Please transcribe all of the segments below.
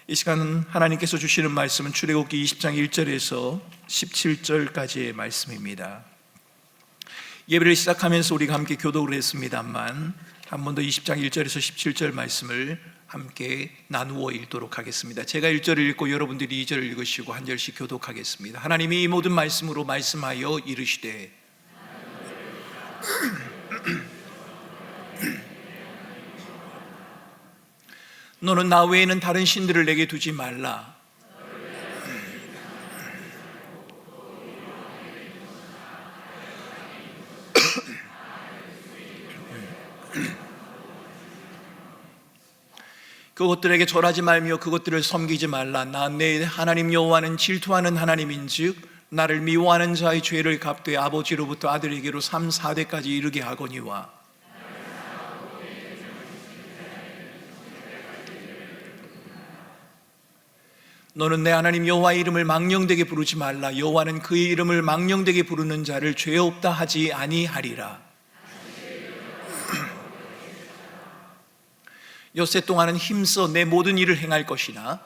이 시간 하나님께서 주시는 말씀은 출애굽기 20장 1절에서 17절까지의 말씀입니다. 예배를 시작하면서 우리가 함께 교독을 했습니다만 한 번 더 20장 1절에서 17절 말씀을 함께 나누어 읽도록 하겠습니다. 제가 1절을 읽고 여러분들이 2절을 읽으시고 한 절씩 교독하겠습니다. 하나님이 이 모든 말씀으로 말씀하여 이르시되 너는 나 외에는 다른 신들을 내게 두지 말라. 그것들에게 절하지 말며 그것들을 섬기지 말라. 나 내 하나님 여호와는 질투하는 하나님인즉 나를 미워하는 자의 죄를 갚되 아버지로부터 아들에게로 3, 4대까지 이르게 하거니와 너는 내 하나님 여호와의 이름을 망령되게 부르지 말라. 여호와는 그의 이름을 망령되게 부르는 자를 죄 없다 하지 아니하리라. 엿새 동안은 힘써 내 모든 일을 행할 것이나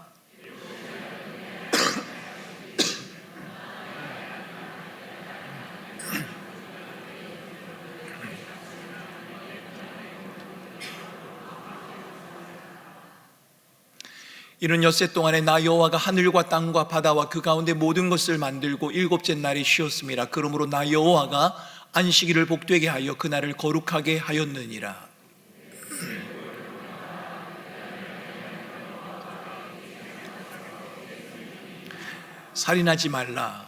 이는 엿새 동안에 나 여호와가 하늘과 땅과 바다와 그 가운데 모든 것을 만들고 일곱째 날에 쉬었음이라. 그러므로 나 여호와가 안식일을 복되게 하여 그날을 거룩하게 하였느니라. 살인하지 말라.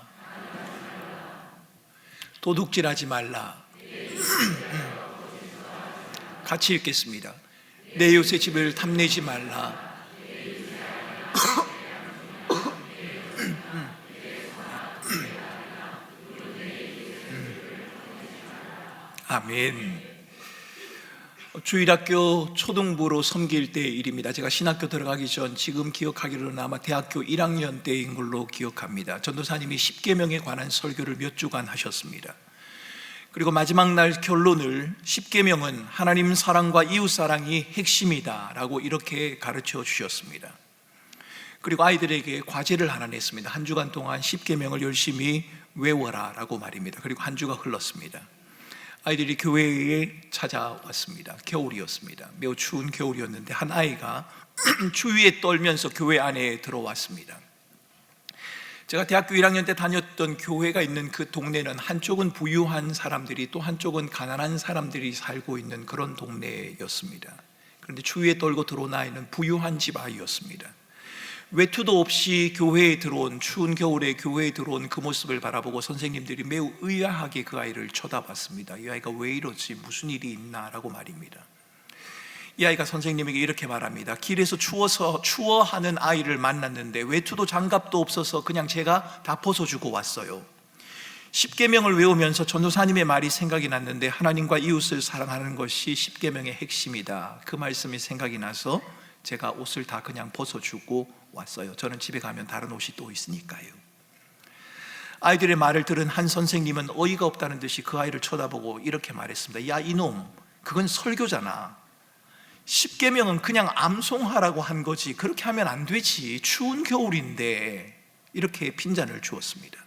도둑질하지 말라. 같이 읽겠습니다. 내 이웃의 집을 탐내지 말라. 아멘. 주일학교 초등부로 섬길 때의 일입니다. 제가 신학교 들어가기 전 지금 기억하기로는 아마 대학교 1학년 때인 걸로 기억합니다. 전도사님이 십계명에 관한 설교를 몇 주간 하셨습니다. 그리고 마지막 날 결론을 십계명은 하나님 사랑과 이웃 사랑이 핵심이다 라고 이렇게 가르쳐 주셨습니다. 그리고 아이들에게 과제를 하나 냈습니다. 한 주간 동안 십계명을 열심히 외워라 라고 말입니다. 그리고 한 주가 흘렀습니다. 아이들이 교회에 찾아왔습니다. 겨울이었습니다. 매우 추운 겨울이었는데 한 아이가 추위에 떨면서 교회 안에 들어왔습니다. 제가 대학교 1학년 때 다녔던 교회가 있는 그 동네는 한쪽은 부유한 사람들이 또 한쪽은 가난한 사람들이 살고 있는 그런 동네였습니다. 그런데 추위에 떨고 들어온 아이는 부유한 집 아이였습니다. 외투도 없이 교회에 들어온, 추운 겨울에 교회에 들어온 그 모습을 바라보고 선생님들이 매우 의아하게 그 아이를 쳐다봤습니다. 이 아이가 왜 이러지? 무슨 일이 있나? 라고 말입니다. 이 아이가 선생님에게 이렇게 말합니다. 길에서 추워하는 아이를 만났는데 외투도 장갑도 없어서 그냥 제가 다 벗어주고 왔어요. 십계명을 외우면서 전도사님의 말이 생각이 났는데 하나님과 이웃을 사랑하는 것이 십계명의 핵심이다. 그 말씀이 생각이 나서 제가 옷을 다 그냥 벗어주고 왔어요. 저는 집에 가면 다른 옷이 또 있으니까요. 아이들의 말을 들은 한 선생님은 어이가 없다는 듯이 그 아이를 쳐다보고 이렇게 말했습니다. 야 이놈, 그건 설교잖아. 십계명은 그냥 암송하라고 한 거지 그렇게 하면 안 되지. 추운 겨울인데. 이렇게 핀잔을 주었습니다.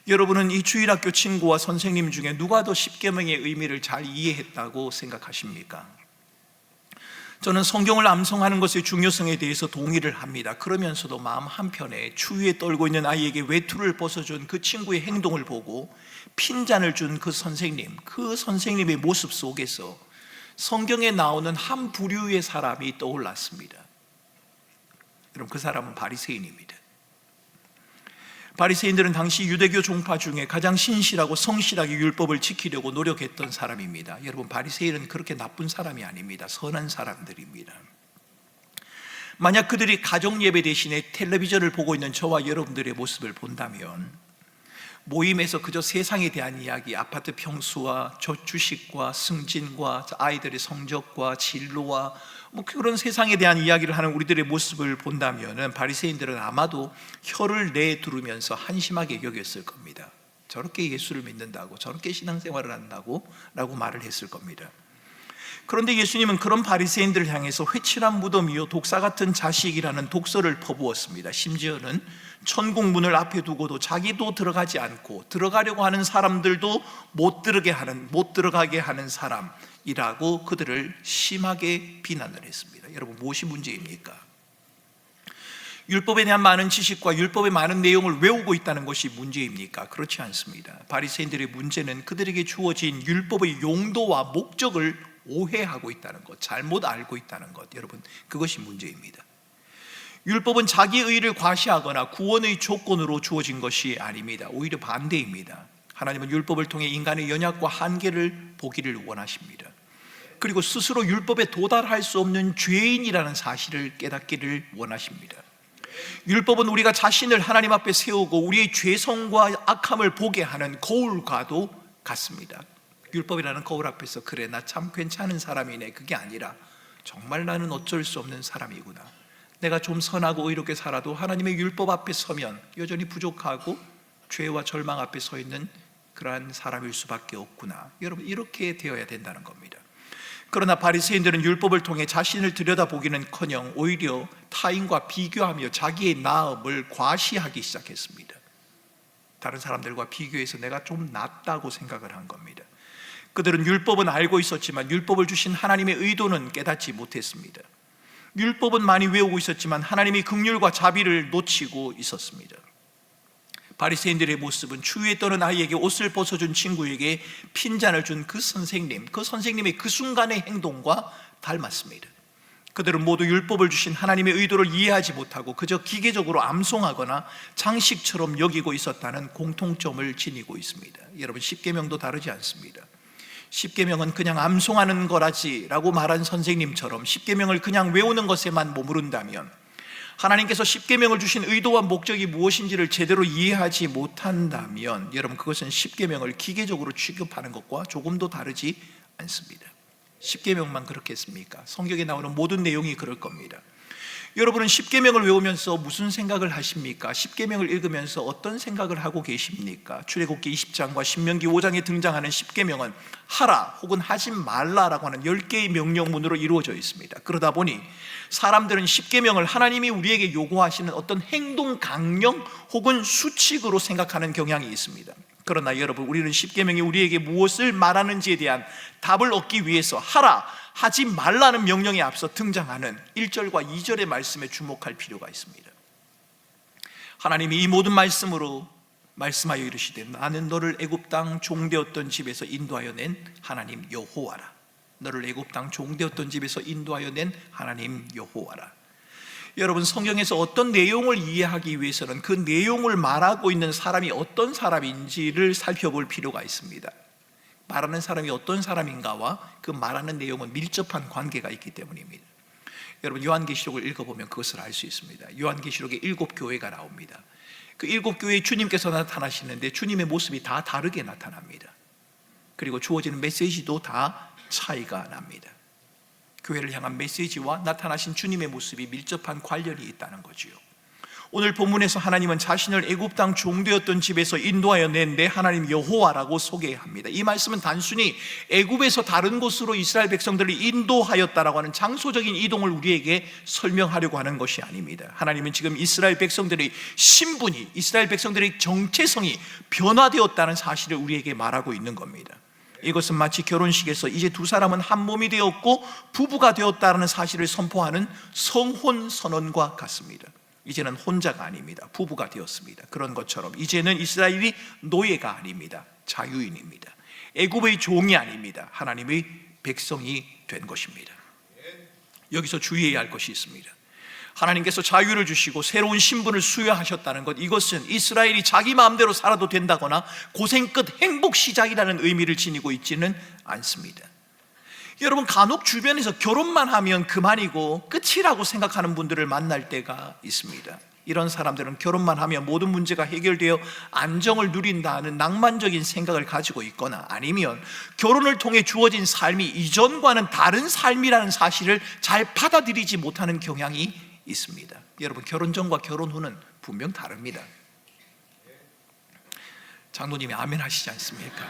여러분은 이 주일학교 친구와 선생님 중에 누가 더 십계명의 의미를 잘 이해했다고 생각하십니까? 저는 성경을 암송하는 것의 중요성에 대해서 동의를 합니다. 그러면서도 마음 한편에 추위에 떨고 있는 아이에게 외투를 벗어준 그 친구의 행동을 보고 핀잔을 준 그 선생님의 모습 속에서 성경에 나오는 한 부류의 사람이 떠올랐습니다. 여러분, 그 사람은 바리새인입니다. 바리새인들은 당시 유대교 종파 중에 가장 신실하고 성실하게 율법을 지키려고 노력했던 사람입니다. 여러분, 바리새인은 그렇게 나쁜 사람이 아닙니다. 선한 사람들입니다. 만약 그들이 가정 예배 대신에 텔레비전을 보고 있는 저와 여러분들의 모습을 본다면 모임에서 그저 세상에 대한 이야기, 아파트 평수와 주식과 승진과 아이들의 성적과 진로와 그런 세상에 대한 이야기를 하는 우리들의 모습을 본다면 바리새인들은 아마도 혀를 내두르면서 한심하게 여겼을 겁니다. 저렇게 예수를 믿는다고, 저렇게 신앙생활을 한다고 라고 말을 했을 겁니다. 그런데 예수님은 그런 바리새인들을 향해서 회칠한 무덤이요 독사 같은 자식이라는 독서를 퍼부었습니다. 심지어는 천국 문을 앞에 두고도 자기도 들어가지 않고 들어가려고 하는 사람들도 못 들어가게 하는 사람이라고 그들을 심하게 비난을 했습니다. 여러분, 무엇이 문제입니까? 율법에 대한 많은 지식과 율법의 많은 내용을 외우고 있다는 것이 문제입니까? 그렇지 않습니다. 바리새인들의 문제는 그들에게 주어진 율법의 용도와 목적을 오해하고 있다는 것, 잘못 알고 있다는 것, 여러분, 그것이 문제입니다. 율법은 자기 의를 과시하거나 구원의 조건으로 주어진 것이 아닙니다. 오히려 반대입니다. 하나님은 율법을 통해 인간의 연약과 한계를 보기를 원하십니다. 그리고 스스로 율법에 도달할 수 없는 죄인이라는 사실을 깨닫기를 원하십니다. 율법은 우리가 자신을 하나님 앞에 세우고 우리의 죄성과 악함을 보게 하는 거울과도 같습니다. 율법이라는 거울 앞에서 그래, 나 참 괜찮은 사람이네, 그게 아니라 정말 나는 어쩔 수 없는 사람이구나, 내가 좀 선하고 의롭게 살아도 하나님의 율법 앞에 서면 여전히 부족하고 죄와 절망 앞에 서 있는 그러한 사람일 수밖에 없구나. 여러분, 이렇게 되어야 된다는 겁니다. 그러나 바리새인들은 율법을 통해 자신을 들여다보기는커녕 오히려 타인과 비교하며 자기의 나음을 과시하기 시작했습니다. 다른 사람들과 비교해서 내가 좀 낫다고 생각을 한 겁니다. 그들은 율법은 알고 있었지만 율법을 주신 하나님의 의도는 깨닫지 못했습니다. 율법은 많이 외우고 있었지만 하나님의 긍휼과 자비를 놓치고 있었습니다. 바리새인들의 모습은 추위에 떠는 아이에게 옷을 벗어준 친구에게 핀잔을 준 그 선생님의 그 순간의 행동과 닮았습니다. 그들은 모두 율법을 주신 하나님의 의도를 이해하지 못하고 그저 기계적으로 암송하거나 장식처럼 여기고 있었다는 공통점을 지니고 있습니다. 여러분, 십계명도 다르지 않습니다. 십계명은 그냥 암송하는 거라지라고 말한 선생님처럼 십계명을 그냥 외우는 것에만 머무른다면, 하나님께서 십계명을 주신 의도와 목적이 무엇인지를 제대로 이해하지 못한다면, 여러분, 그것은 십계명을 기계적으로 취급하는 것과 조금도 다르지 않습니다. 십계명만 그렇겠습니까? 성경에 나오는 모든 내용이 그럴 겁니다. 여러분은 십계명을 외우면서 무슨 생각을 하십니까? 십계명을 읽으면서 어떤 생각을 하고 계십니까? 출애굽기 20장과 신명기 5장에 등장하는 십계명은 하라 혹은 하지 말라라고 하는 10개의 명령문으로 이루어져 있습니다. 그러다 보니 사람들은 십계명을 하나님이 우리에게 요구하시는 어떤 행동 강령 혹은 수칙으로 생각하는 경향이 있습니다. 그러나 여러분, 우리는 십계명이 우리에게 무엇을 말하는지에 대한 답을 얻기 위해서 하라, 하지 말라는 명령에 앞서 등장하는 1절과 2절의 말씀에 주목할 필요가 있습니다. 하나님이 이 모든 말씀으로 말씀하여 이르시되 나는 너를 애굽 땅 종되었던 집에서 인도하여 낸 하나님 여호와라. 너를 애굽 땅 종되었던 집에서 인도하여 낸 하나님 여호와라. 여러분, 성경에서 어떤 내용을 이해하기 위해서는 그 내용을 말하고 있는 사람이 어떤 사람인지를 살펴볼 필요가 있습니다. 말하는 사람이 어떤 사람인가와 그 말하는 내용은 밀접한 관계가 있기 때문입니다. 여러분, 요한계시록을 읽어보면 그것을 알 수 있습니다. 요한계시록에 7교회가 나옵니다. 그 7교회에 주님께서 나타나시는데 주님의 모습이 다 다르게 나타납니다. 그리고 주어지는 메시지도 다 차이가 납니다. 교회를 향한 메시지와 나타나신 주님의 모습이 밀접한 관련이 있다는 거지요. 오늘 본문에서 하나님은 자신을 애굽 땅 종되었던 집에서 인도하여 낸 내 하나님 여호와라고 소개합니다. 이 말씀은 단순히 애굽에서 다른 곳으로 이스라엘 백성들을 인도하였다라고 하는 장소적인 이동을 우리에게 설명하려고 하는 것이 아닙니다. 하나님은 지금 이스라엘 백성들의 신분이, 이스라엘 백성들의 정체성이 변화되었다는 사실을 우리에게 말하고 있는 겁니다. 이것은 마치 결혼식에서 이제 두 사람은 한 몸이 되었고 부부가 되었다는 사실을 선포하는 성혼 선언과 같습니다. 이제는 혼자가 아닙니다. 부부가 되었습니다. 그런 것처럼 이제는 이스라엘이 노예가 아닙니다. 자유인입니다. 애굽의 종이 아닙니다. 하나님의 백성이 된 것입니다. 여기서 주의해야 할 것이 있습니다. 하나님께서 자유를 주시고 새로운 신분을 수여하셨다는 것, 이것은 이스라엘이 자기 마음대로 살아도 된다거나 고생 끝 행복 시작이라는 의미를 지니고 있지는 않습니다. 여러분, 간혹 주변에서 결혼만 하면 그만이고 끝이라고 생각하는 분들을 만날 때가 있습니다. 이런 사람들은 결혼만 하면 모든 문제가 해결되어 안정을 누린다는 낭만적인 생각을 가지고 있거나, 아니면 결혼을 통해 주어진 삶이 이전과는 다른 삶이라는 사실을 잘 받아들이지 못하는 경향이 있습니다. 여러분, 결혼 전과 결혼 후는 분명 다릅니다. 장로님이 아멘 하시지 않습니까?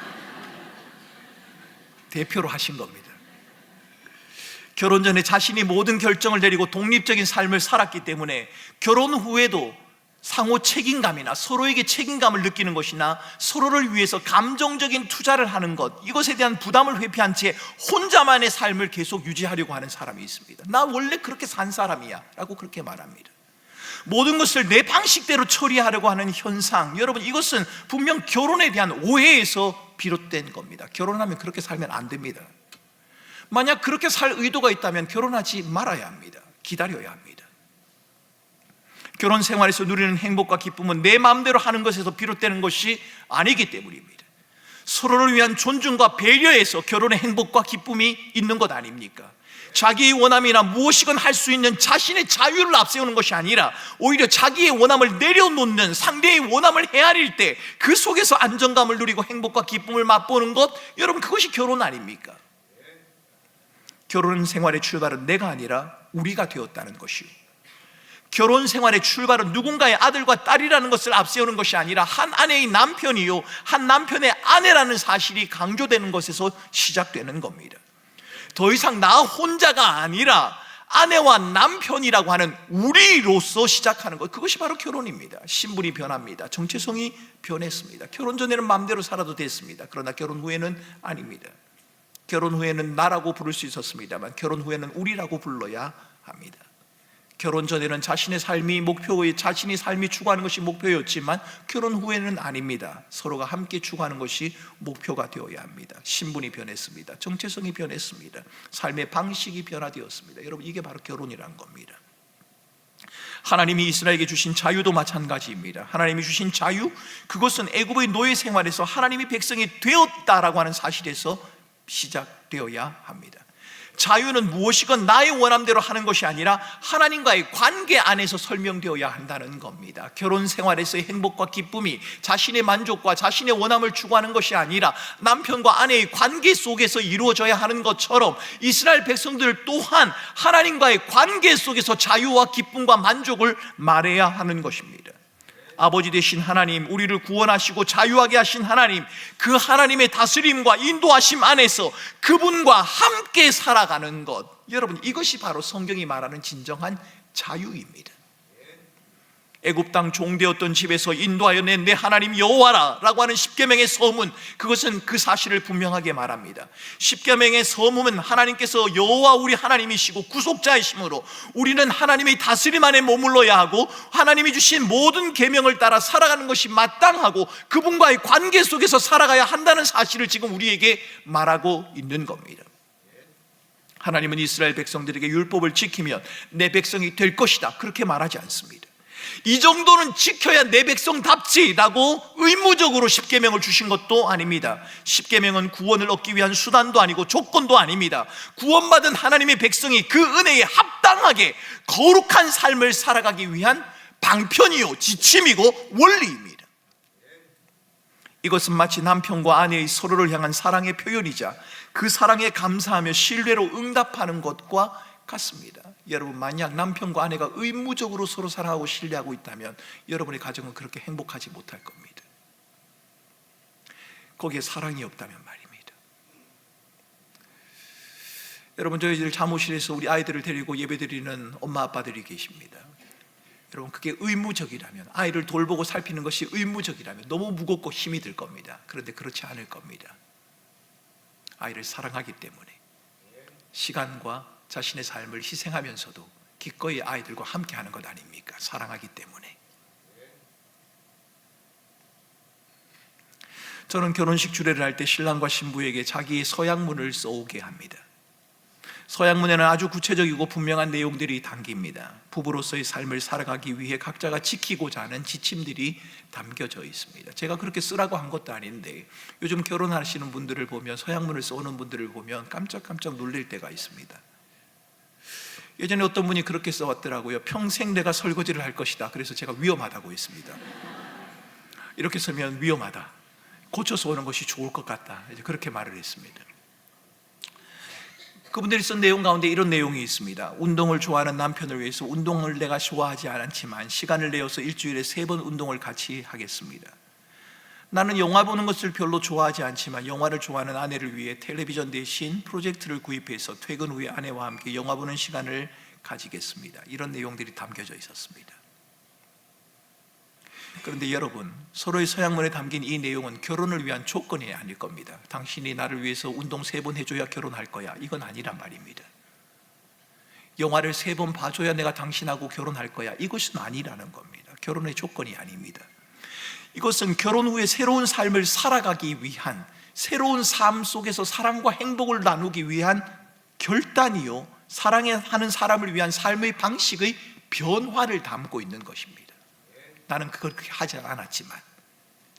대표로 하신 겁니다. 결혼 전에 자신이 모든 결정을 내리고 독립적인 삶을 살았기 때문에 결혼 후에도 상호 책임감이나 서로에게 책임감을 느끼는 것이나 서로를 위해서 감정적인 투자를 하는 것, 이것에 대한 부담을 회피한 채 혼자만의 삶을 계속 유지하려고 하는 사람이 있습니다. 나 원래 그렇게 산 사람이야 라고 그렇게 말합니다. 모든 것을 내 방식대로 처리하려고 하는 현상, 여러분, 이것은 분명 결혼에 대한 오해에서 비롯된 겁니다. 결혼하면 그렇게 살면 안 됩니다. 만약 그렇게 살 의도가 있다면 결혼하지 말아야 합니다. 기다려야 합니다. 결혼 생활에서 누리는 행복과 기쁨은 내 마음대로 하는 것에서 비롯되는 것이 아니기 때문입니다. 서로를 위한 존중과 배려에서 결혼의 행복과 기쁨이 있는 것 아닙니까? 자기의 원함이나 무엇이건 할 수 있는 자신의 자유를 앞세우는 것이 아니라 오히려 자기의 원함을 내려놓는, 상대의 원함을 헤아릴 때 그 속에서 안정감을 누리고 행복과 기쁨을 맛보는 것, 여러분, 그것이 결혼 아닙니까? 결혼 생활의 출발은 내가 아니라 우리가 되었다는 것이요, 결혼 생활의 출발은 누군가의 아들과 딸이라는 것을 앞세우는 것이 아니라 한 아내의 남편이요, 한 남편의 아내라는 사실이 강조되는 것에서 시작되는 겁니다. 더 이상 나 혼자가 아니라 아내와 남편이라고 하는 우리로서 시작하는 것, 그것이 바로 결혼입니다. 신분이 변합니다. 정체성이 변했습니다. 결혼 전에는 마음대로 살아도 됐습니다. 그러나 결혼 후에는 아닙니다. 결혼 후에는 나라고 부를 수 있었습니다만 결혼 후에는 우리라고 불러야 합니다. 결혼 전에는 자신의 삶이 목표의, 자신의 삶이 추구하는 것이 목표였지만 결혼 후에는 아닙니다. 서로가 함께 추구하는 것이 목표가 되어야 합니다. 신분이 변했습니다. 정체성이 변했습니다. 삶의 방식이 변화되었습니다. 여러분, 이게 바로 결혼이란 겁니다. 하나님이 이스라엘에게 주신 자유도 마찬가지입니다. 하나님이 주신 자유, 그것은 애굽의 노예 생활에서 하나님이 백성이 되었다라고 하는 사실에서 시작되어야 합니다. 자유는 무엇이건 나의 원함대로 하는 것이 아니라 하나님과의 관계 안에서 설명되어야 한다는 겁니다. 결혼 생활에서의 행복과 기쁨이 자신의 만족과 자신의 원함을 추구하는 것이 아니라 남편과 아내의 관계 속에서 이루어져야 하는 것처럼 이스라엘 백성들 또한 하나님과의 관계 속에서 자유와 기쁨과 만족을 말해야 하는 것입니다. 아버지 되신 하나님, 우리를 구원하시고 자유하게 하신 하나님, 그 하나님의 다스림과 인도하심 안에서 그분과 함께 살아가는 것, 여러분, 이것이 바로 성경이 말하는 진정한 자유입니다. 애굽 땅 종되었던 집에서 인도하여 낸 내 하나님 여호와라 라고 하는 십계명의 서문, 그것은 그 사실을 분명하게 말합니다. 십계명의 서문은 하나님께서 여호와 우리 하나님이시고 구속자이시므로 우리는 하나님의 다스림 안에 머물러야 하고 하나님이 주신 모든 계명을 따라 살아가는 것이 마땅하고 그분과의 관계 속에서 살아가야 한다는 사실을 지금 우리에게 말하고 있는 겁니다. 하나님은 이스라엘 백성들에게 율법을 지키면 내 백성이 될 것이다, 그렇게 말하지 않습니다. 이 정도는 지켜야 내 백성답지라고 의무적으로 십계명을 주신 것도 아닙니다. 십계명은 구원을 얻기 위한 수단도 아니고 조건도 아닙니다. 구원받은 하나님의 백성이 그 은혜에 합당하게 거룩한 삶을 살아가기 위한 방편이요, 지침이고 원리입니다. 이것은 마치 남편과 아내의 서로를 향한 사랑의 표현이자 그 사랑에 감사하며 신뢰로 응답하는 것과 같습니다. 여러분, 만약 남편과 아내가 의무적으로 서로 사랑하고 신뢰하고 있다면 여러분의 가정은 그렇게 행복하지 못할 겁니다. 거기에 사랑이 없다면 말입니다. 여러분, 저희들 사무실에서 우리 아이들을 데리고 예배드리는 엄마 아빠들이 계십니다. 여러분, 그게 의무적이라면, 아이를 돌보고 살피는 것이 의무적이라면 너무 무겁고 힘이 들 겁니다. 그런데 그렇지 않을 겁니다. 아이를 사랑하기 때문에 시간과 자신의 삶을 희생하면서도 기꺼이 아이들과 함께하는 것 아닙니까? 사랑하기 때문에. 저는 결혼식 주례를 할 때 신랑과 신부에게 자기의 서약문을 써오게 합니다. 서약문에는 아주 구체적이고 분명한 내용들이 담깁니다. 부부로서의 삶을 살아가기 위해 각자가 지키고자 하는 지침들이 담겨져 있습니다. 제가 그렇게 쓰라고 한 것도 아닌데 요즘 결혼하시는 분들을 보면, 서약문을 써오는 분들을 보면 깜짝깜짝 놀랄 때가 있습니다. 예전에 어떤 분이 그렇게 써왔더라고요. 평생 내가 설거지를 할 것이다. 그래서 제가 위험하다고 했습니다. 이렇게 쓰면 위험하다, 고쳐서 오는 것이 좋을 것 같다, 이제 그렇게 말을 했습니다. 그분들이 쓴 내용 가운데 이런 내용이 있습니다. 운동을 좋아하는 남편을 위해서 운동을 내가 좋아하지 않지만 시간을 내어서 일주일에 3번 운동을 같이 하겠습니다. 나는 영화 보는 것을 별로 좋아하지 않지만 영화를 좋아하는 아내를 위해 텔레비전 대신 프로젝트를 구입해서 퇴근 후에 아내와 함께 영화 보는 시간을 가지겠습니다. 이런 내용들이 담겨져 있었습니다. 그런데 여러분, 서로의 서양문에 담긴 이 내용은 결혼을 위한 조건이 아닐 겁니다. 당신이 나를 위해서 운동 3번 해줘야 결혼할 거야, 이건 아니란 말입니다. 영화를 3번 봐줘야 내가 당신하고 결혼할 거야, 이것은 아니라는 겁니다. 결혼의 조건이 아닙니다. 이것은 결혼 후에 새로운 삶을 살아가기 위한, 새로운 삶 속에서 사랑과 행복을 나누기 위한 결단이요, 사랑하는 사람을 위한 삶의 방식의 변화를 담고 있는 것입니다. 나는 그걸 그렇게 하지 않았지만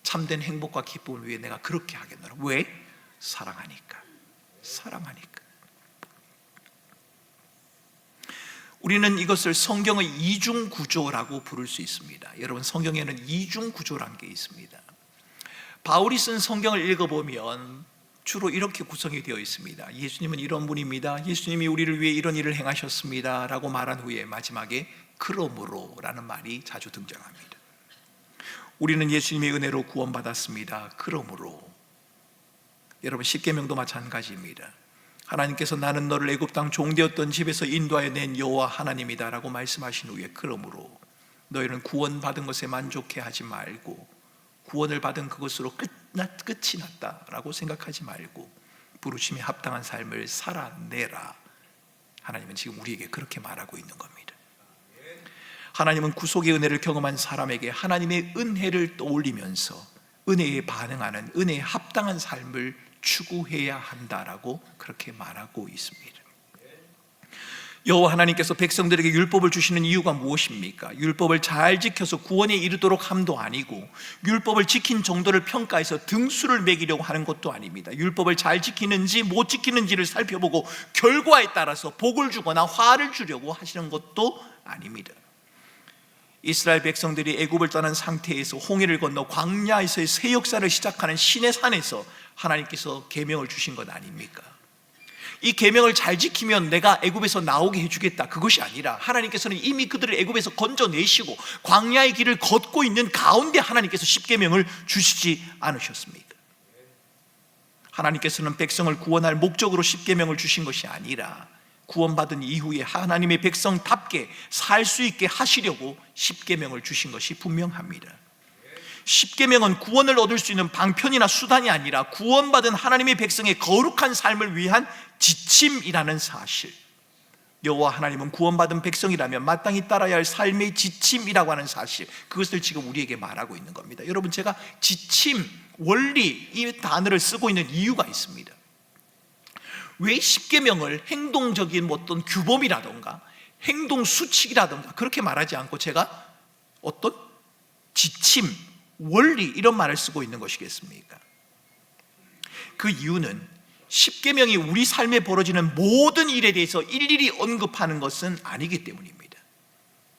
참된 행복과 기쁨을 위해 내가 그렇게 하겠노라. 왜? 사랑하니까. 우리는 이것을 성경의 이중 구조라고 부를 수 있습니다. 여러분, 성경에는 이중 구조라는 게 있습니다. 바울이 쓴 성경을 읽어보면 주로 이렇게 구성이 되어 있습니다. 예수님은 이런 분입니다. 예수님이 우리를 위해 이런 일을 행하셨습니다 라고 말한 후에 마지막에 그러므로 라는 말이 자주 등장합니다. 우리는 예수님의 은혜로 구원받았습니다. 그러므로. 여러분, 십계명도 마찬가지입니다. 하나님께서 나는 너를 애굽 땅 종되었던 집에서 인도하여 낸 여호와 하나님이다 라고 말씀하신 후에 그러므로 너희는 구원받은 것에 만족해 하지 말고, 구원을 받은 그것으로 끝이 났다 라고 생각하지 말고 부르심에 합당한 삶을 살아내라. 하나님은 지금 우리에게 그렇게 말하고 있는 겁니다. 하나님은 구속의 은혜를 경험한 사람에게 하나님의 은혜를 떠올리면서 은혜에 반응하는, 은혜에 합당한 삶을 추구해야 한다라고 그렇게 말하고 있습니다. 여호와 하나님께서 백성들에게 율법을 주시는 이유가 무엇입니까? 율법을 잘 지켜서 구원에 이르도록 함도 아니고, 율법을 지킨 정도를 평가해서 등수를 매기려고 하는 것도 아닙니다. 율법을 잘 지키는지 못 지키는지를 살펴보고 결과에 따라서 복을 주거나 화를 주려고 하시는 것도 아닙니다. 이스라엘 백성들이 애굽을 떠난 상태에서 홍해를 건너 광야에서의 새 역사를 시작하는 시내산에서 하나님께서 계명을 주신 것 아닙니까? 이 계명을 잘 지키면 내가 애굽에서 나오게 해주겠다, 그것이 아니라 하나님께서는 이미 그들을 애굽에서 건져내시고 광야의 길을 걷고 있는 가운데 하나님께서 십계명을 주시지 않으셨습니까? 하나님께서는 백성을 구원할 목적으로 십계명을 주신 것이 아니라 구원받은 이후에 하나님의 백성답게 살 수 있게 하시려고 십계명을 주신 것이 분명합니다. 십계명은 구원을 얻을 수 있는 방편이나 수단이 아니라 구원받은 하나님의 백성의 거룩한 삶을 위한 지침이라는 사실, 여호와 하나님은 구원받은 백성이라면 마땅히 따라야 할 삶의 지침이라고 하는 사실, 그것을 지금 우리에게 말하고 있는 겁니다. 여러분, 제가 지침, 원리 이 단어를 쓰고 있는 이유가 있습니다. 왜 십계명을 행동적인 어떤 규범이라던가 행동 수칙이라던가 그렇게 말하지 않고 제가 어떤 지침, 원리 이런 말을 쓰고 있는 것이겠습니까? 그 이유는 십계명이 우리 삶에 벌어지는 모든 일에 대해서 일일이 언급하는 것은 아니기 때문입니다.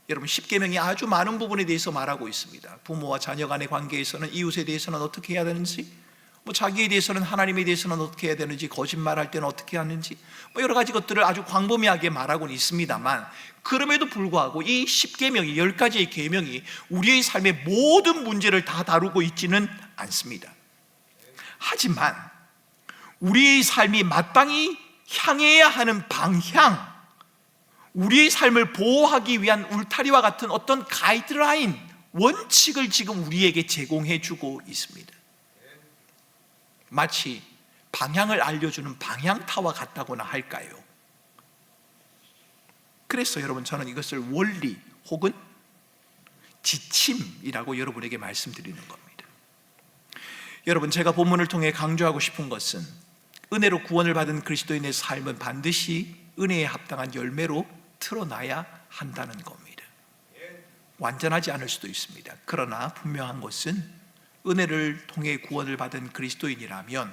여러분, 십계명이 아주 많은 부분에 대해서 말하고 있습니다. 부모와 자녀 간의 관계에서는 이웃에 대해서는 어떻게 해야 되는지, 자기에 대해서는, 하나님에 대해서는 어떻게 해야 되는지, 거짓말할 때는 어떻게 하는지, 여러 가지 것들을 아주 광범위하게 말하고는 있습니다만, 그럼에도 불구하고 이 10계명이, 10가지의 계명이 우리의 삶의 모든 문제를 다 다루고 있지는 않습니다. 하지만 우리의 삶이 마땅히 향해야 하는 방향, 우리의 삶을 보호하기 위한 울타리와 같은 어떤 가이드라인, 원칙을 지금 우리에게 제공해 주고 있습니다. 마치 방향을 알려주는 방향타와 같다고나 할까요? 그래서 여러분, 저는 이것을 원리 혹은 지침이라고 여러분에게 말씀드리는 겁니다. 여러분, 제가 본문을 통해 강조하고 싶은 것은 은혜로 구원을 받은 그리스도인의 삶은 반드시 은혜에 합당한 열매로 드러나야 한다는 겁니다. 완전하지 않을 수도 있습니다. 그러나 분명한 것은 은혜를 통해 구원을 받은 그리스도인이라면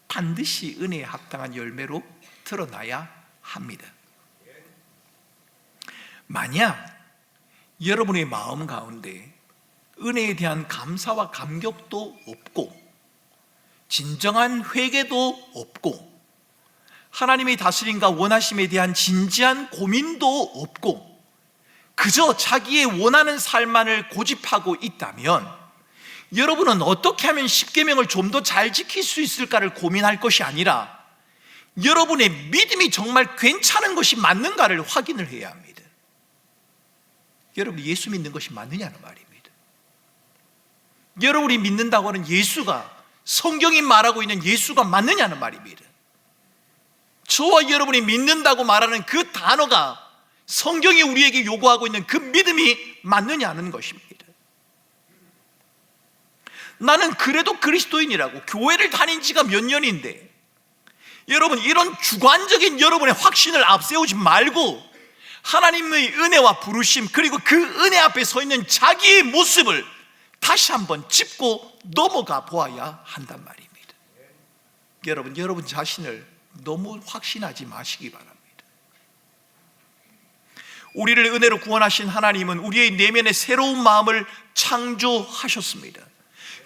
반드시 은혜에 합당한 열매로 드러나야 합니다. 만약 여러분의 마음 가운데 은혜에 대한 감사와 감격도 없고 진정한 회개도 없고 하나님의 다스림과 원하심에 대한 진지한 고민도 없고 그저 자기의 원하는 삶만을 고집하고 있다면, 여러분은 어떻게 하면 십계명을 좀 더 잘 지킬 수 있을까를 고민할 것이 아니라 여러분의 믿음이 정말 괜찮은 것이 맞는가를 확인을 해야 합니다. 여러분이 예수 믿는 것이 맞느냐는 말입니다. 여러분이 믿는다고 하는 예수가, 성경이 말하고 있는 예수가 맞느냐는 말입니다. 저와 여러분이 믿는다고 말하는 그 단어가 성경이 우리에게 요구하고 있는 그 믿음이 맞느냐는 것입니다. 나는 그래도 그리스도인이라고 교회를 다닌 지가 몇 년인데, 여러분, 이런 주관적인 여러분의 확신을 앞세우지 말고 하나님의 은혜와 부르심, 그리고 그 은혜 앞에 서 있는 자기의 모습을 다시 한번 짚고 넘어가 보아야 한단 말입니다. 여러분 자신을 너무 확신하지 마시기 바랍니다. 우리를 은혜로 구원하신 하나님은 우리의 내면에 새로운 마음을 창조하셨습니다.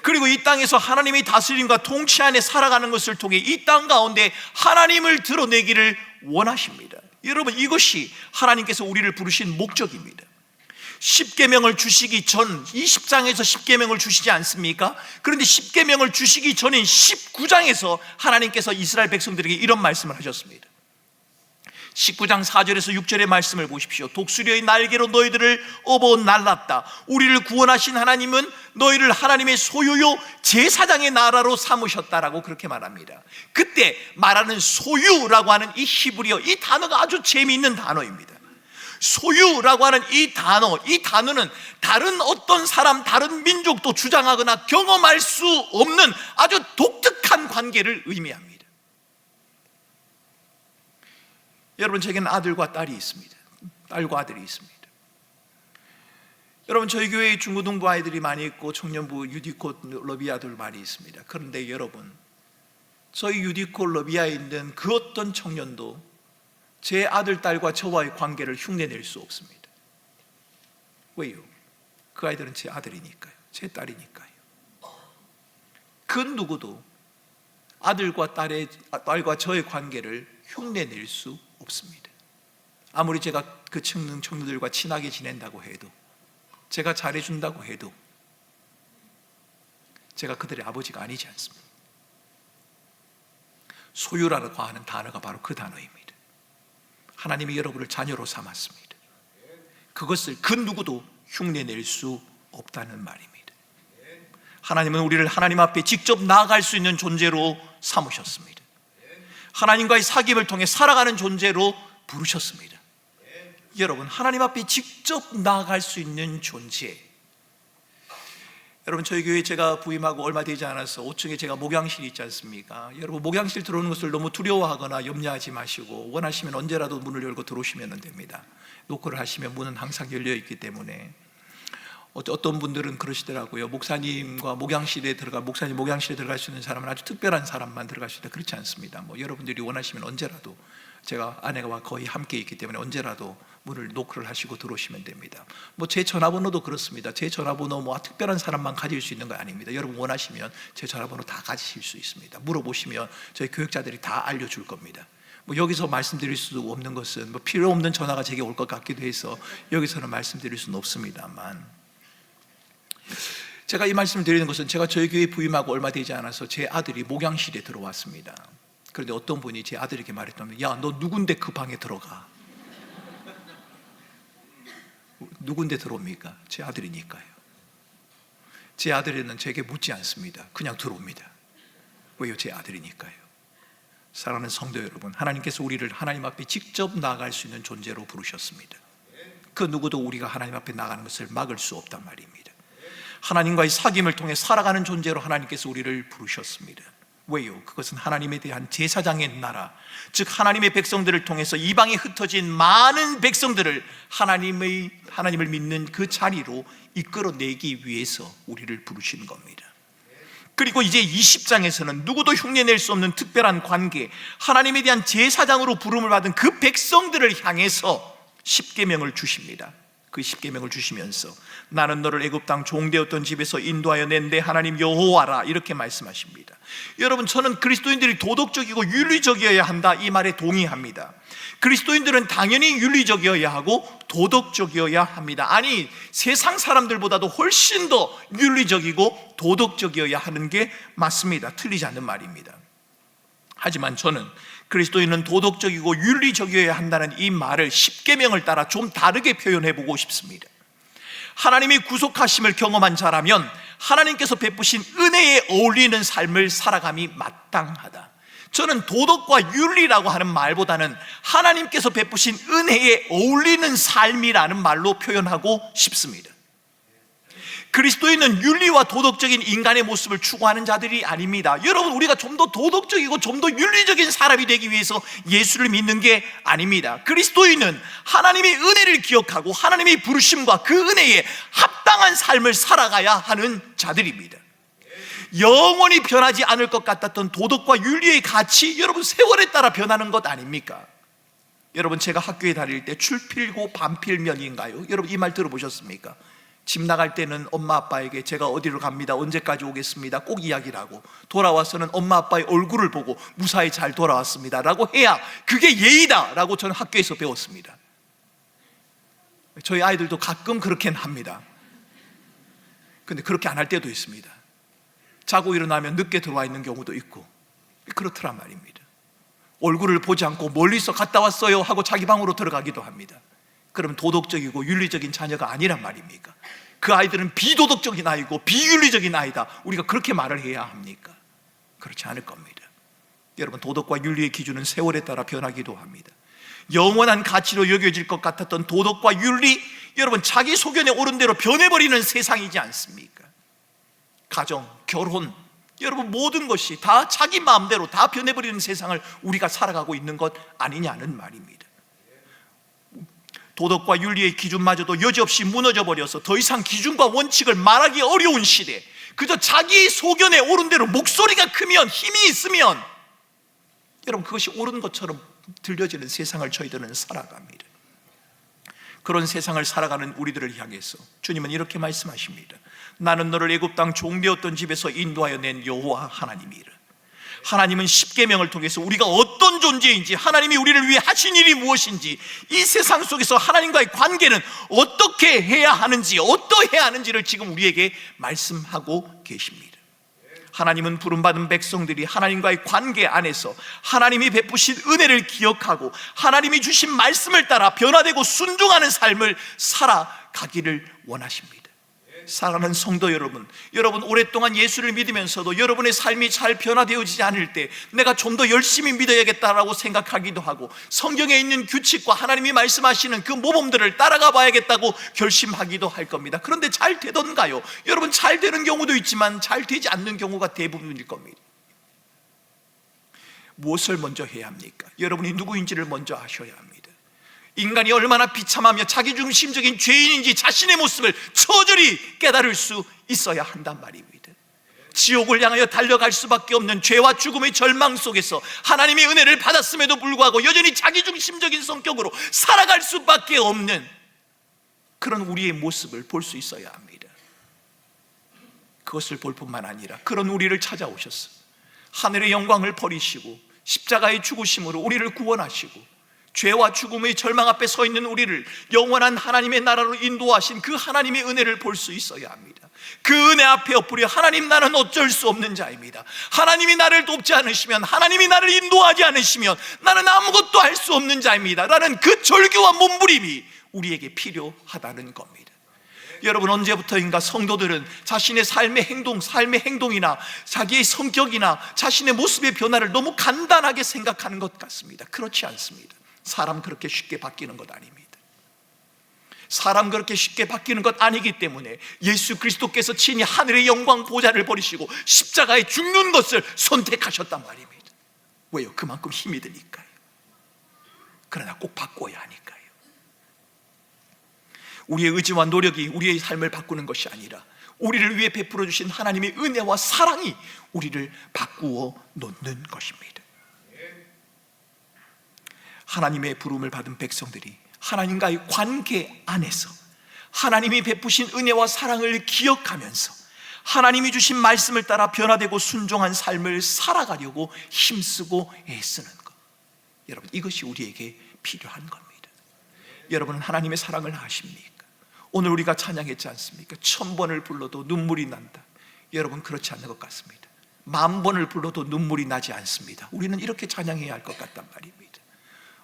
그리고 이 땅에서 하나님의 다스림과 통치 안에 살아가는 것을 통해 이 땅 가운데 하나님을 드러내기를 원하십니다. 여러분, 이것이 하나님께서 우리를 부르신 목적입니다. 십계명을 주시기 전 20장에서 십계명을 주시지 않습니까? 그런데 십계명을 주시기 전인 19장에서 하나님께서 이스라엘 백성들에게 이런 말씀을 하셨습니다. 19장 4절에서 6절의 말씀을 보십시오. 독수리의 날개로 너희들을 업어 날랐다. 우리를 구원하신 하나님은 너희를 하나님의 소유요 제사장의 나라로 삼으셨다라고 그렇게 말합니다. 그때 말하는 소유라고 하는 이 히브리어, 이 단어가 아주 재미있는 단어입니다. 소유라고 하는 이 단어는 다른 어떤 사람, 다른 민족도 주장하거나 경험할 수 없는 아주 독특한 관계를 의미합니다. 여러분, 제게는 아들과 딸이 있습니다. 딸과 아들이 있습니다. 여러분, 저희 교회에 중고등부 아이들이 많이 있고 청년부 유디코 러비아들 많이 있습니다. 그런데 여러분, 저희 유디코 러비아에 있는 그 어떤 청년도 제 아들, 딸과 저와의 관계를 흉내낼 수 없습니다. 왜요? 그 아이들은 제 아들이니까요, 제 딸이니까요. 그 누구도 아들과 딸과 저의 관계를 흉내낼 수 없습니다. 아무리 제가 그 청년들과 친하게 지낸다고 해도, 제가 잘해준다고 해도 제가 그들의 아버지가 아니지 않습니다. 소유라고 하는 단어가 바로 그 단어입니다. 하나님이 여러분을 자녀로 삼았습니다. 그것을 그 누구도 흉내낼 수 없다는 말입니다. 하나님은 우리를 하나님 앞에 직접 나아갈 수 있는 존재로 삼으셨습니다. 하나님과의 사귐을 통해 살아가는 존재로 부르셨습니다. 여러분, 하나님 앞에 직접 나아갈 수 있는 존재. 여러분, 저희 교회에 제가 부임하고 얼마 되지 않아서 5층에 제가 목양실이 있지 않습니까? 여러분, 목양실 들어오는 것을 너무 두려워하거나 염려하지 마시고 원하시면 언제라도 문을 열고 들어오시면 됩니다. 노크를 하시면 문은 항상 열려 있기 때문에. 어떤 분들은 그러시더라고요. 목사님 목양실에 들어갈 수 있는 사람은 아주 특별한 사람만 들어갈 수 있다. 그렇지 않습니다. 여러분들이 원하시면 언제라도, 제가 아내와 거의 함께 있기 때문에 언제라도 문을 노크를 하시고 들어오시면 됩니다. 제 전화번호도 그렇습니다. 제 전화번호 특별한 사람만 가질 수 있는 거 아닙니다. 여러분 원하시면 제 전화번호 다 가지실 수 있습니다. 물어보시면 저희 교육자들이 다 알려줄 겁니다. 여기서 말씀드릴 수 없는 것은 필요 없는 전화가 제게 올 것 같기도 해서 여기서는 말씀드릴 수는 없습니다만, 제가 이 말씀을 드리는 것은 제가 저희 교회에 부임하고 얼마 되지 않아서 제 아들이 목양실에 들어왔습니다. 그런데 어떤 분이 제 아들에게 말했다면, 야, 너 누군데 그 방에 들어가? 누군데 들어옵니까? 제 아들이니까요. 제 아들은 제게 묻지 않습니다. 그냥 들어옵니다. 왜요? 제 아들이니까요. 사랑하는 성도 여러분, 하나님께서 우리를 하나님 앞에 직접 나아갈 수 있는 존재로 부르셨습니다. 그 누구도 우리가 하나님 앞에 나가는 것을 막을 수 없단 말입니다. 하나님과의 사귐을 통해 살아가는 존재로 하나님께서 우리를 부르셨습니다. 왜요? 그것은 하나님에 대한 제사장의 나라, 즉 하나님의 백성들을 통해서 이방에 흩어진 많은 백성들을 하나님을 믿는 그 자리로 이끌어내기 위해서 우리를 부르신 겁니다. 그리고 이제 20장에서는 누구도 흉내낼 수 없는 특별한 관계, 하나님에 대한 제사장으로 부름을 받은 그 백성들을 향해서 십계명을 주십니다. 그 십계명을 주시면서 나는 너를 애굽 땅 종되었던 집에서 인도하여 낸 내 하나님 여호와라 이렇게 말씀하십니다. 여러분, 저는 그리스도인들이 도덕적이고 윤리적이어야 한다 이 말에 동의합니다. 그리스도인들은 당연히 윤리적이어야 하고 도덕적이어야 합니다. 아니, 세상 사람들보다도 훨씬 더 윤리적이고 도덕적이어야 하는 게 맞습니다. 틀리지 않는 말입니다. 하지만 저는 그리스도인은 도덕적이고 윤리적이어야 한다는 이 말을 십계명을 따라 좀 다르게 표현해 보고 싶습니다. 하나님이 구속하심을 경험한 자라면 하나님께서 베푸신 은혜에 어울리는 삶을 살아감이 마땅하다. 저는 도덕과 윤리라고 하는 말보다는 하나님께서 베푸신 은혜에 어울리는 삶이라는 말로 표현하고 싶습니다. 그리스도인은 윤리와 도덕적인 인간의 모습을 추구하는 자들이 아닙니다. 여러분, 우리가 좀 더 도덕적이고 좀 더 윤리적인 사람이 되기 위해서 예수를 믿는 게 아닙니다. 그리스도인은 하나님의 은혜를 기억하고 하나님의 부르심과 그 은혜에 합당한 삶을 살아가야 하는 자들입니다. 영원히 변하지 않을 것 같았던 도덕과 윤리의 가치, 여러분, 세월에 따라 변하는 것 아닙니까? 여러분, 제가 학교에 다닐 때 출필고 반필면인가요? 여러분, 이 말 들어보셨습니까? 집 나갈 때는 엄마 아빠에게 제가 어디로 갑니다, 언제까지 오겠습니다 꼭 이야기를 하고, 돌아와서는 엄마 아빠의 얼굴을 보고 무사히 잘 돌아왔습니다 라고 해야 그게 예의다 라고 저는 학교에서 배웠습니다. 저희 아이들도 가끔 그렇게는 합니다. 근데 그렇게 안 할 때도 있습니다. 자고 일어나면 늦게 들어와 있는 경우도 있고 그렇더란 말입니다. 얼굴을 보지 않고 멀리서 갔다 왔어요 하고 자기 방으로 들어가기도 합니다. 그럼 도덕적이고 윤리적인 자녀가 아니란 말입니까? 그 아이들은 비도덕적인 아이고 비윤리적인 아이다, 우리가 그렇게 말을 해야 합니까? 그렇지 않을 겁니다. 여러분, 도덕과 윤리의 기준은 세월에 따라 변하기도 합니다. 영원한 가치로 여겨질 것 같았던 도덕과 윤리, 여러분, 자기 소견에 오른 대로 변해버리는 세상이지 않습니까? 가정, 결혼, 여러분, 모든 것이 다 자기 마음대로 다 변해버리는 세상을 우리가 살아가고 있는 것 아니냐는 말입니다. 도덕과 윤리의 기준마저도 여지없이 무너져버려서 더 이상 기준과 원칙을 말하기 어려운 시대, 그저 자기 소견에 오른 대로 목소리가 크면 힘이 있으면 여러분 그것이 옳은 것처럼 들려지는 세상을 저희들은 살아갑니다. 그런 세상을 살아가는 우리들을 향해서 주님은 이렇게 말씀하십니다. 나는 너를 애굽 땅 종되었던 집에서 인도하여 낸 여호와 하나님이라. 하나님은 십계명을 통해서 우리가 어떤 존재인지, 하나님이 우리를 위해 하신 일이 무엇인지, 이 세상 속에서 하나님과의 관계는 어떻게 해야 하는지, 어떠해야 하는지를 지금 우리에게 말씀하고 계십니다. 하나님은 부름받은 백성들이 하나님과의 관계 안에서 하나님이 베푸신 은혜를 기억하고 하나님이 주신 말씀을 따라 변화되고 순종하는 삶을 살아가기를 원하십니다. 사랑하는 성도 여러분, 여러분 오랫동안 예수를 믿으면서도 여러분의 삶이 잘 변화되어지지 않을 때 내가 좀 더 열심히 믿어야겠다라고 생각하기도 하고, 성경에 있는 규칙과 하나님이 말씀하시는 그 모범들을 따라가 봐야겠다고 결심하기도 할 겁니다. 그런데 잘 되던가요? 여러분, 잘 되는 경우도 있지만 잘 되지 않는 경우가 대부분일 겁니다. 무엇을 먼저 해야 합니까? 여러분이 누구인지를 먼저 아셔야 합니다. 인간이 얼마나 비참하며 자기중심적인 죄인인지 자신의 모습을 처절히 깨달을 수 있어야 한단 말입니다. 지옥을 향하여 달려갈 수밖에 없는 죄와 죽음의 절망 속에서 하나님의 은혜를 받았음에도 불구하고 여전히 자기중심적인 성격으로 살아갈 수밖에 없는 그런 우리의 모습을 볼 수 있어야 합니다. 그것을 볼 뿐만 아니라 그런 우리를 찾아오셔서 하늘의 영광을 버리시고 십자가의 죽으심으로 우리를 구원하시고 죄와 죽음의 절망 앞에 서 있는 우리를 영원한 하나님의 나라로 인도하신 그 하나님의 은혜를 볼 수 있어야 합니다. 그 은혜 앞에 엎으려 하나님, 나는 어쩔 수 없는 자입니다. 하나님이 나를 돕지 않으시면, 하나님이 나를 인도하지 않으시면 나는 아무것도 할 수 없는 자입니다 라는 그 절규와 몸부림이 우리에게 필요하다는 겁니다. 여러분, 언제부터인가 성도들은 자신의 삶의 행동이나 자기의 성격이나 자신의 모습의 변화를 너무 간단하게 생각하는 것 같습니다. 그렇지 않습니다. 사람 그렇게 쉽게 바뀌는 것 아닙니다. 사람 그렇게 쉽게 바뀌는 것 아니기 때문에 예수 그리스도께서 친히 하늘의 영광 보좌를 버리시고 십자가에 죽는 것을 선택하셨단 말입니다. 왜요? 그만큼 힘이 드니까요. 그러나 꼭 바꿔야 하니까요. 우리의 의지와 노력이 우리의 삶을 바꾸는 것이 아니라 우리를 위해 베풀어 주신 하나님의 은혜와 사랑이 우리를 바꾸어 놓는 것입니다. 하나님의 부름을 받은 백성들이 하나님과의 관계 안에서 하나님이 베푸신 은혜와 사랑을 기억하면서 하나님이 주신 말씀을 따라 변화되고 순종한 삶을 살아가려고 힘쓰고 애쓰는 것, 여러분, 이것이 우리에게 필요한 겁니다. 여러분은 하나님의 사랑을 아십니까? 오늘 우리가 찬양했지 않습니까? 1000번을 불러도 눈물이 난다. 여러분, 그렇지 않는 것 같습니다. 10,000번을 불러도 눈물이 나지 않습니다. 우리는 이렇게 찬양해야 할 것 같단 말입니다.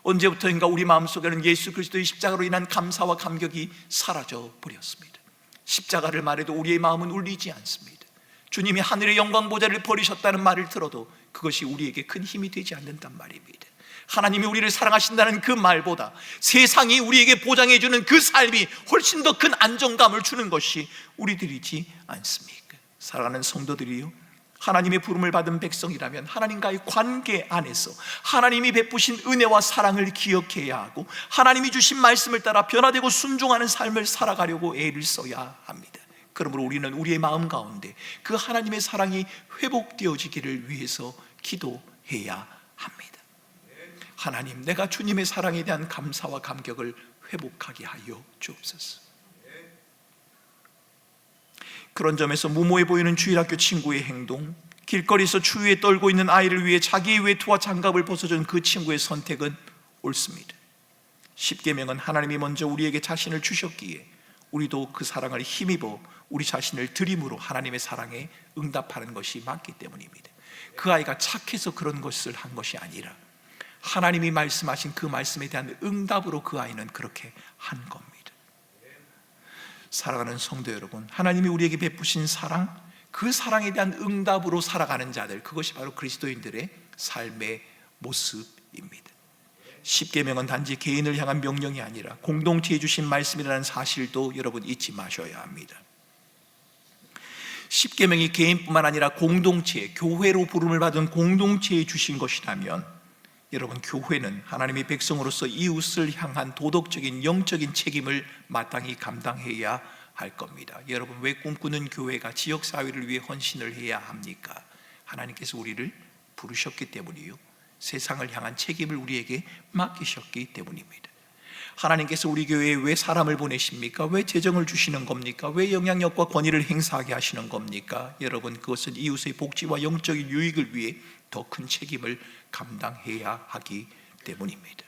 언제부터인가 우리 마음속에는 예수 그리스도의 십자가로 인한 감사와 감격이 사라져 버렸습니다. 십자가를 말해도 우리의 마음은 울리지 않습니다. 주님이 하늘의 영광 보좌를 버리셨다는 말을 들어도 그것이 우리에게 큰 힘이 되지 않는단 말입니다. 하나님이 우리를 사랑하신다는 그 말보다 세상이 우리에게 보장해주는 그 삶이 훨씬 더 큰 안정감을 주는 것이 우리들이지 않습니까? 사랑하는 성도들이요, 하나님의 부름을 받은 백성이라면 하나님과의 관계 안에서 하나님이 베푸신 은혜와 사랑을 기억해야 하고 하나님이 주신 말씀을 따라 변화되고 순종하는 삶을 살아가려고 애를 써야 합니다. 그러므로 우리는 우리의 마음 가운데 그 하나님의 사랑이 회복되어지기를 위해서 기도해야 합니다. 하나님, 내가 주님의 사랑에 대한 감사와 감격을 회복하게 하여 주옵소서. 그런 점에서 무모해 보이는 주일학교 친구의 행동, 길거리에서 추위에 떨고 있는 아이를 위해 자기의 외투와 장갑을 벗어준 그 친구의 선택은 옳습니다. 십계명은 하나님이 먼저 우리에게 자신을 주셨기에 우리도 그 사랑을 힘입어 우리 자신을 드림으로 하나님의 사랑에 응답하는 것이 맞기 때문입니다. 그 아이가 착해서 그런 것을 한 것이 아니라 하나님이 말씀하신 그 말씀에 대한 응답으로 그 아이는 그렇게 한 겁니다. 사랑하는 성도 여러분, 하나님이 우리에게 베푸신 사랑, 그 사랑에 대한 응답으로 살아가는 자들, 그것이 바로 그리스도인들의 삶의 모습입니다. 십계명은 단지 개인을 향한 명령이 아니라 공동체에 주신 말씀이라는 사실도 여러분 잊지 마셔야 합니다. 십계명이 개인뿐만 아니라 공동체, 교회로 부름을 받은 공동체에 주신 것이라면 여러분, 교회는 하나님의 백성으로서 이웃을 향한 도덕적인 영적인 책임을 마땅히 감당해야 할 겁니다. 여러분, 왜 꿈꾸는 교회가 지역사회를 위해 헌신을 해야 합니까? 하나님께서 우리를 부르셨기 때문이요, 세상을 향한 책임을 우리에게 맡기셨기 때문입니다. 하나님께서 우리 교회에 왜 사람을 보내십니까? 왜 재정을 주시는 겁니까? 왜 영향력과 권위를 행사하게 하시는 겁니까? 여러분, 그것은 이웃의 복지와 영적인 유익을 위해 더 큰 책임을 감당해야 하기 때문입니다.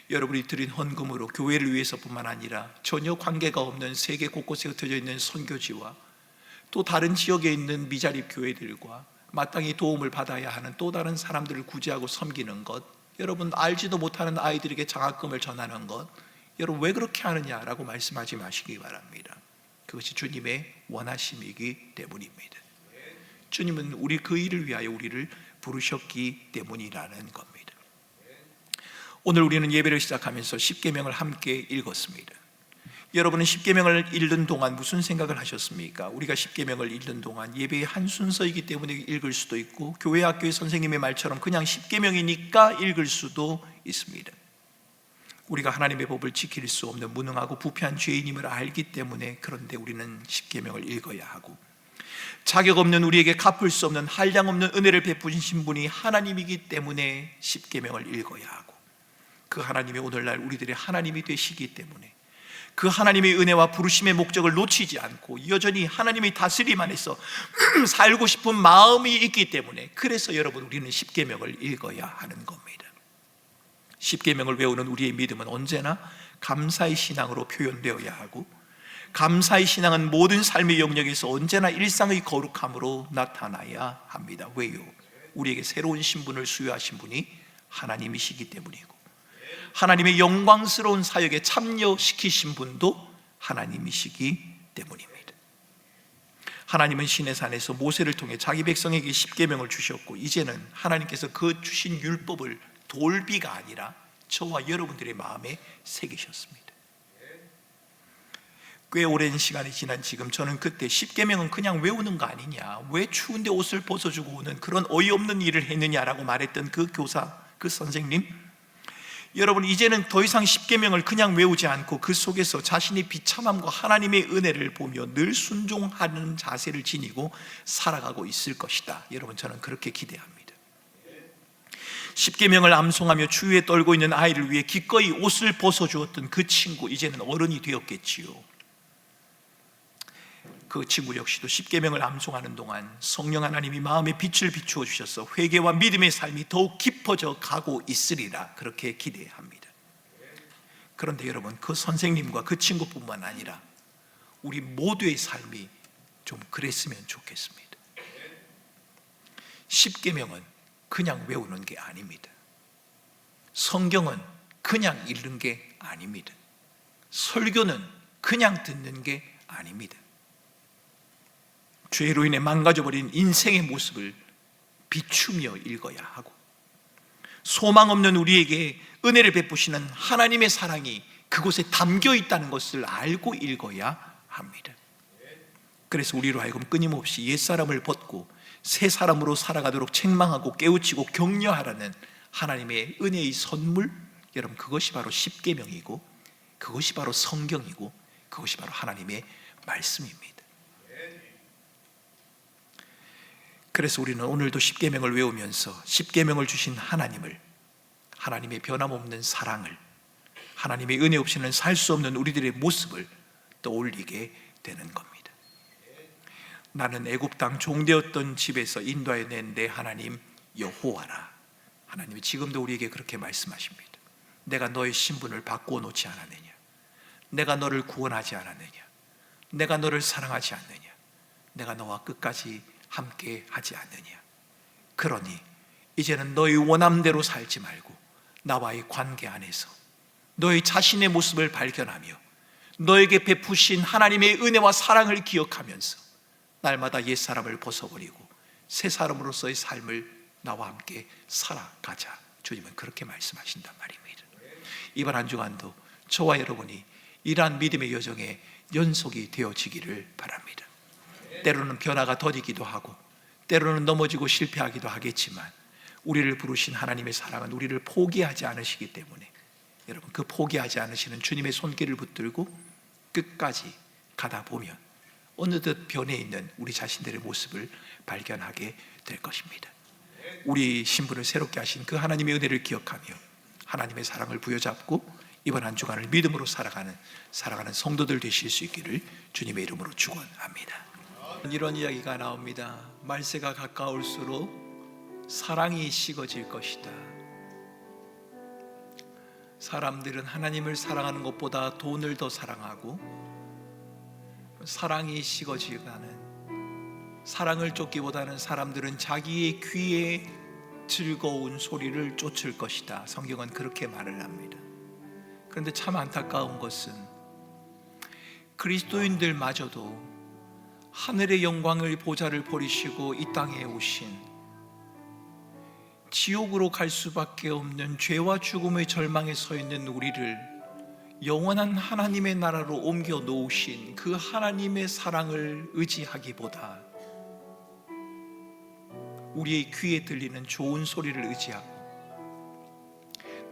여러분이 드린 헌금으로 교회를 위해서뿐만 아니라 전혀 관계가 없는 세계 곳곳에 흩어져 있는 선교지와 또 다른 지역에 있는 미자립 교회들과 마땅히 도움을 받아야 하는 또 다른 사람들을 구제하고 섬기는 것, 여러분 알지도 못하는 아이들에게 장학금을 전하는 것, 여러분 왜 그렇게 하느냐라고 말씀하지 마시기 바랍니다. 그것이 주님의 원하심이기 때문입니다. 주님은 우리 그 일을 위하여 우리를 부르셨기 때문이라는 겁니다. 오늘 우리는 예배를 시작하면서 십계명을 함께 읽었습니다. 여러분은 십계명을 읽는 동안 무슨 생각을 하셨습니까? 우리가 십계명을 읽는 동안 예배의 한 순서이기 때문에 읽을 수도 있고, 교회 학교의 선생님의 말처럼 그냥 십계명이니까 읽을 수도 있습니다. 우리가 하나님의 법을 지킬 수 없는 무능하고 부패한 죄인임을 알기 때문에, 그런데 우리는 십계명을 읽어야 하고, 자격 없는 우리에게 갚을 수 없는 한량 없는 은혜를 베푸신 분이 하나님이기 때문에 십계명을 읽어야 하고, 그 하나님이 오늘날 우리들의 하나님이 되시기 때문에 그 하나님의 은혜와 부르심의 목적을 놓치지 않고 여전히 하나님의 다스림 안에서 살고 싶은 마음이 있기 때문에, 그래서 여러분 우리는 십계명을 읽어야 하는 겁니다. 십계명을 외우는 우리의 믿음은 언제나 감사의 신앙으로 표현되어야 하고, 감사의 신앙은 모든 삶의 영역에서 언제나 일상의 거룩함으로 나타나야 합니다. 왜요? 우리에게 새로운 신분을 수여하신 분이 하나님이시기 때문이고, 하나님의 영광스러운 사역에 참여시키신 분도 하나님이시기 때문입니다. 하나님은 시내산에서 모세를 통해 자기 백성에게 십계명을 주셨고, 이제는 하나님께서 그 주신 율법을 돌비가 아니라 저와 여러분들의 마음에 새기셨습니다. 꽤 오랜 시간이 지난 지금 저는 그때 십계명은 그냥 외우는 거 아니냐, 왜 추운데 옷을 벗어주고 오는 그런 어이없는 일을 했느냐라고 말했던 그 교사, 그 선생님, 여러분 이제는 더 이상 십계명을 그냥 외우지 않고 그 속에서 자신의 비참함과 하나님의 은혜를 보며 늘 순종하는 자세를 지니고 살아가고 있을 것이다. 여러분 저는 그렇게 기대합니다. 십계명을 암송하며 추위에 떨고 있는 아이를 위해 기꺼이 옷을 벗어주었던 그 친구, 이제는 어른이 되었겠지요. 그 친구 역시도 십계명을 암송하는 동안 성령 하나님이 마음에 빛을 비추어 주셔서 회개와 믿음의 삶이 더욱 깊어져 가고 있으리라 그렇게 기대합니다. 그런데 여러분, 그 선생님과 그 친구뿐만 아니라 우리 모두의 삶이 좀 그랬으면 좋겠습니다. 십계명은 그냥 외우는 게 아닙니다. 성경은 그냥 읽는 게 아닙니다. 설교는 그냥 듣는 게 아닙니다. 죄로 인해 망가져버린 인생의 모습을 비추며 읽어야 하고, 소망 없는 우리에게 은혜를 베푸시는 하나님의 사랑이 그곳에 담겨 있다는 것을 알고 읽어야 합니다. 그래서 우리로 하여금 끊임없이 옛사람을 벗고 새 사람으로 살아가도록 책망하고 깨우치고 격려하라는 하나님의 은혜의 선물, 여러분, 그것이 바로 십계명이고 그것이 바로 성경이고 그것이 바로 하나님의 말씀입니다. 그래서 우리는 오늘도 십계명을 외우면서 십계명을 주신 하나님을, 하나님의 변함없는 사랑을, 하나님의 은혜 없이는 살 수 없는 우리들의 모습을 떠올리게 되는 겁니다. 나는 애굽 땅 종되었던 집에서 인도하여 낸 내 하나님 여호와라. 하나님이 지금도 우리에게 그렇게 말씀하십니다. 내가 너의 신분을 바꾸어 놓지 않았느냐? 내가 너를 구원하지 않았느냐? 내가 너를 사랑하지 않느냐? 내가 너와 끝까지 함께 하지 않느냐? 그러니 이제는 너의 원함대로 살지 말고 나와의 관계 안에서 너의 자신의 모습을 발견하며 너에게 베푸신 하나님의 은혜와 사랑을 기억하면서 날마다 옛사람을 벗어버리고 새 사람으로서의 삶을 나와 함께 살아가자. 주님은 그렇게 말씀하신단 말입니다. 이번 한 주간도 저와 여러분이 이러한 믿음의 여정에 연속이 되어지기를 바랍니다. 때로는 변화가 더디기도 하고 때로는 넘어지고 실패하기도 하겠지만 우리를 부르신 하나님의 사랑은 우리를 포기하지 않으시기 때문에 여러분, 그 포기하지 않으시는 주님의 손길을 붙들고 끝까지 가다 보면 어느덧 변해 있는 우리 자신들의 모습을 발견하게 될 것입니다. 우리 신분을 새롭게 하신 그 하나님의 은혜를 기억하며 하나님의 사랑을 부여잡고 이번 한 주간을 믿음으로 살아가는 성도들 되실 수 있기를 주님의 이름으로 축원합니다. 이런 이야기가 나옵니다. 말세가 가까울수록 사랑이 식어질 것이다. 사람들은 하나님을 사랑하는 것보다 돈을 더 사랑하고 사랑이 식어지가는, 사랑을 쫓기보다는 사람들은 자기의 귀에 즐거운 소리를 쫓을 것이다. 성경은 그렇게 말을 합니다. 그런데 참 안타까운 것은 그리스도인들마저도 하늘의 영광을 보좌를 버리시고 이 땅에 오신, 지옥으로 갈 수밖에 없는 죄와 죽음의 절망에 서 있는 우리를 영원한 하나님의 나라로 옮겨 놓으신 그 하나님의 사랑을 의지하기보다 우리의 귀에 들리는 좋은 소리를 의지하고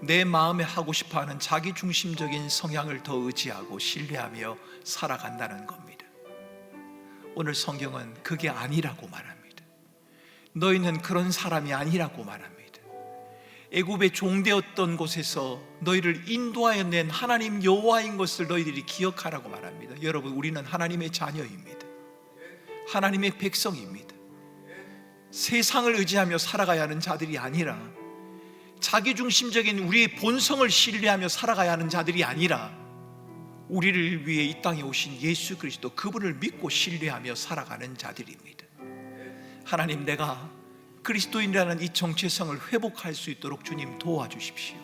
내 마음에 하고 싶어하는 자기중심적인 성향을 더 의지하고 신뢰하며 살아간다는 겁니다. 오늘 성경은 그게 아니라고 말합니다. 너희는 그런 사람이 아니라고 말합니다. 애굽의 종되었던 곳에서 너희를 인도하여 낸 하나님 여호와인 것을 너희들이 기억하라고 말합니다. 여러분, 우리는 하나님의 자녀입니다. 하나님의 백성입니다. 세상을 의지하며 살아가야 하는 자들이 아니라, 자기중심적인 우리의 본성을 신뢰하며 살아가야 하는 자들이 아니라, 우리를 위해 이 땅에 오신 예수 그리스도, 그분을 믿고 신뢰하며 살아가는 자들입니다. 하나님, 내가 그리스도인이라는 이 정체성을 회복할 수 있도록 주님 도와주십시오.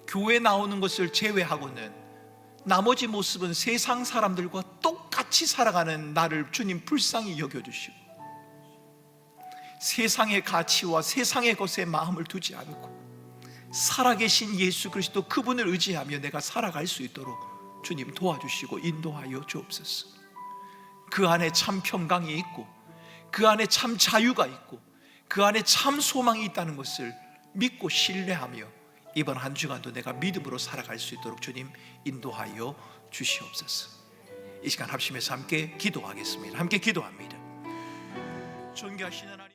교회 나오는 것을 제외하고는 나머지 모습은 세상 사람들과 똑같이 살아가는 나를 주님 불쌍히 여겨주시고, 세상의 가치와 세상의 것에 마음을 두지 않고 살아계신 예수 그리스도, 그분을 의지하며 내가 살아갈 수 있도록 주님 도와주시고 인도하여 주옵소서. 그 안에 참 평강이 있고 그 안에 참 자유가 있고 그 안에 참 소망이 있다는 것을 믿고 신뢰하며 이번 한 주간도 내가 믿음으로 살아갈 수 있도록 주님 인도하여 주시옵소서. 이 시간 합심해서 함께 기도하겠습니다. 함께 기도합니다. 존귀하신 하나님,